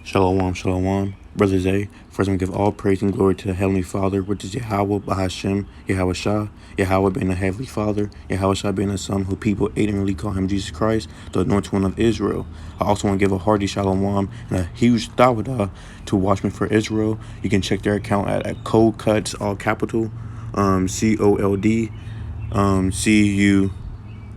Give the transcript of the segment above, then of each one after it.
Shalom, shalom. Brother Zay, first I'm give all praise and glory to the Heavenly Father, which is Yahweh, Bahashem, Yahweh Shah, Yahweh being the Heavenly Father, Yahweh Shah being the Son, who people ignorantly call him Jesus Christ, the Anointed One of Israel. I also want to give a hearty shalom and a huge dawadah to Watchmen for Israel. You can check their account at Cold Cuts, all capital, COLD, CUTZ,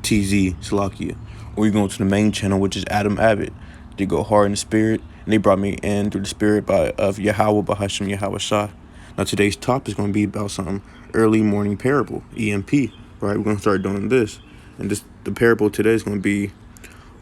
Salakia. Or you go to the main channel, which is Adam Abbott. They go hard in the spirit, and they brought me in through the spirit of Yahweh, Bahashem, Yahweh Shah. Now today's topic is going to be about something early morning parable, EMP. Right, we're going to start doing this, and the parable today is going to be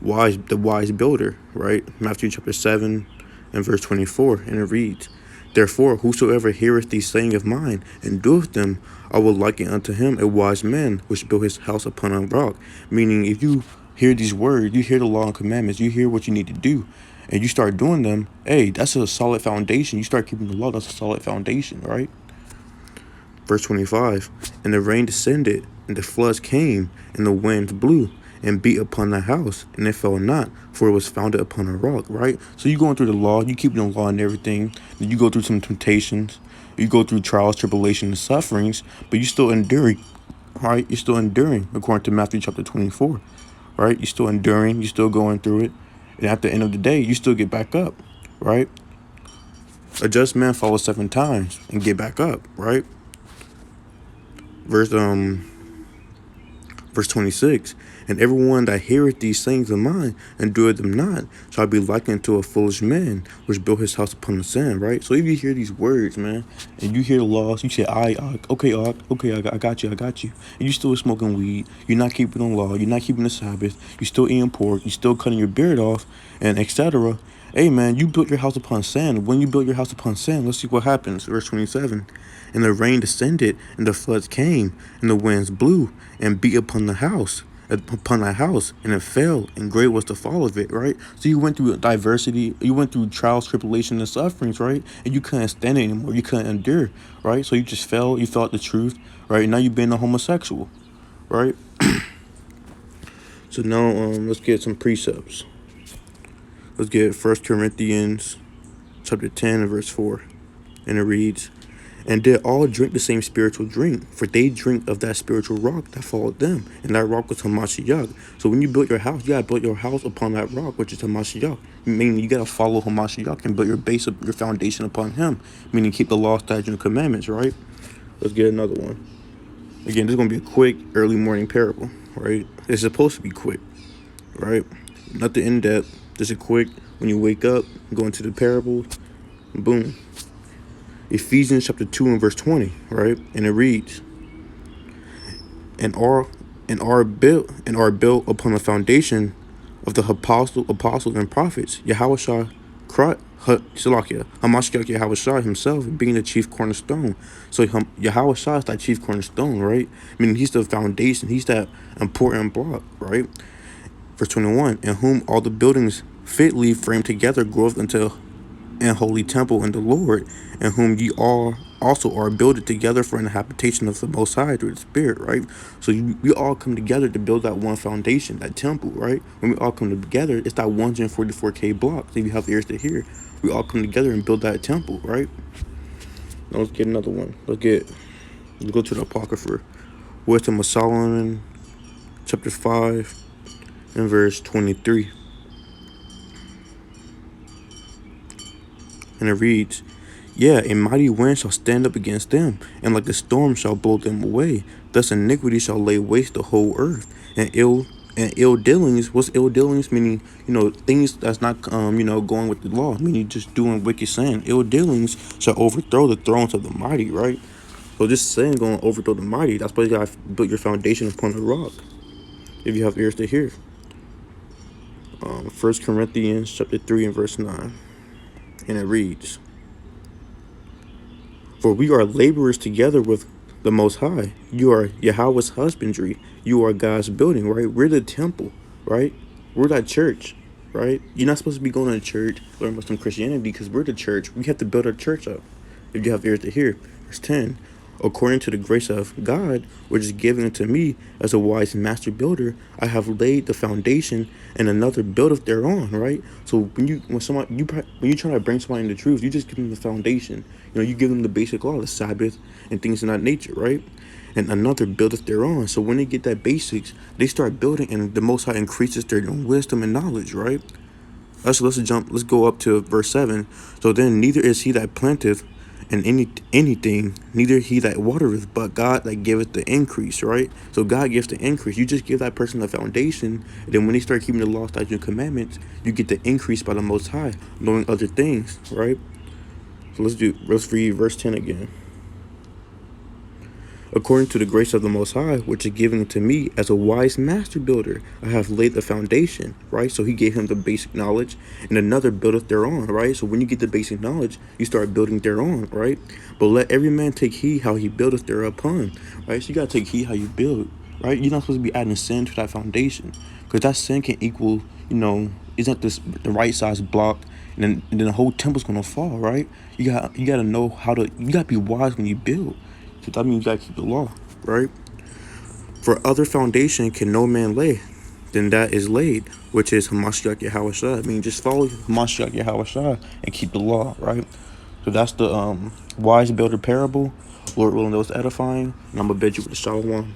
the wise builder. Right, Matthew chapter 7 and verse 24, and it reads, "Therefore, whosoever heareth these sayings of mine and doeth them, I will liken unto him a wise man which built his house upon a rock." Meaning, if you hear these words, you hear the law and commandments, you hear what you need to do, and you start doing them, hey, that's a solid foundation. You start keeping the law, that's a solid foundation, right? Verse 25, "And the rain descended, and the floods came, and the winds blew, and beat upon the house, and it fell not, for it was founded upon a rock," right? So you going through the law, you keeping the law and everything, then you go through some temptations, you go through trials, tribulations, and sufferings, but you still enduring, right? You're still enduring, according to Matthew chapter 24, right? You're still enduring, you're still going through it, and at the end of the day, you still get back up, right? A just man falls 7 times and get back up, right? Verse 26, "And everyone that heareth these things of mine and doeth them not shall be likened to a foolish man which built his house upon the sand," right? So if you hear these words, man, and you hear the laws, you say, okay, I got you, and you still smoking weed, you're not keeping the law, you're not keeping the Sabbath, you still eating pork, you still cutting your beard off, and etc. Hey, man, you built your house upon sand. When you built your house upon sand, let's see what happens. Verse 27, "And the rain descended, and the floods came, and the winds blew, and beat upon the house, and it fell, and great was the fall of it," right? So you went through diversity, you went through trials, tribulation, and sufferings, right? And you couldn't stand it anymore, you couldn't endure, right? So you just fell, you thought the truth, right? Now you've been a homosexual, right? So now let's get some precepts. Let's get 1 Corinthians chapter 10 and verse 4. And it reads, "And did all drink the same spiritual drink, for they drink of that spiritual rock that followed them, and that rock was Hamashiach." So when you build your house, you gotta build your house upon that rock, which is Hamashiach. Meaning you gotta follow Hamashiach and build your base of your foundation upon him. Meaning keep the law, statutes, and commandments, right? Let's get another one. Again, this is gonna be a quick early morning parable, right? It's supposed to be quick, right? Nothing in depth. Just a quick, when you wake up, go into the parable, boom. Ephesians chapter 2 and verse 20, right? And it reads, and are built upon the foundation of the apostles and prophets, Yahushua Hamashiach Yahushua himself being the chief cornerstone." So Yahushua is that chief cornerstone, right? Meaning he's the foundation, he's that important block, right? Verse 21, "In whom all the buildings fitly framed together groweth into an holy temple in the Lord, in whom ye all also are builded together for an habitation of the Most High through the Spirit," right? So we all come together to build that one foundation, that temple, right? When we all come together, it's that 144K block. So if you have ears to hear, we all come together and build that temple, right? Now let's get another one. Let's go to the Apocrypha. Wisdom of Solomon, chapter 5 and verse 23. And it reads, "Yeah, a mighty wind shall stand up against them, and like a storm shall blow them away. Thus iniquity shall lay waste the whole earth, and ill dealings." What's ill dealings? Meaning, things that's not going with the law. Meaning just doing wicked sin. Ill dealings shall overthrow the thrones of the mighty, right? So this sin going to overthrow the mighty. That's why you got to build your foundation upon the rock. If you have ears to hear. 1 Corinthians chapter 3 and verse 9. And it reads, "For we are laborers together with the Most High. You are Yahweh's husbandry. You are God's building," right? We're the temple, right? We're that church, right? You're not supposed to be going to church, learn about some Christianity, because we're the church. We have to build our church up. If you have ears to hear. Verse 10, According to the grace of God, which is given unto me as a wise master builder, I have laid the foundation, and another buildeth thereon. Right. So when you try to bring somebody into truth, you just give them the foundation. You give them the basic law, the Sabbath, and things of that nature. Right. And another buildeth thereon. So when they get that basics, they start building, and the Most High increases their wisdom and knowledge. Right. Let's go up to verse 7. So then neither is he that planteth and anything, neither he that watereth, but God that giveth the increase, right? So God gives the increase. You just give that person the foundation, and then when they start keeping the law, statutes, and commandments, you get the increase by the Most High, knowing other things, right? So let's read verse 10 again. According to the grace of the Most High, which is given to me as a wise master builder, I have laid the foundation, right? So he gave him the basic knowledge, and another buildeth thereon, right? So when you get the basic knowledge, you start building thereon, right? But let every man take heed how he buildeth thereupon, right? So you gotta take heed how you build, right? You're not supposed to be adding sin to that foundation, because that sin can equal, isn't this the right size block, and then the whole temple's gonna fall, right? You gotta know you gotta be wise when you build. So that means you gotta keep the law, right? For other foundation can no man lay than that is laid, which is Hamashiach Yahushua. I mean, just follow Hamashiach Yahushua and keep the law, right? So that's the wise builder parable. Lord willing, those edifying. And I'm gonna bid you with the Shalom.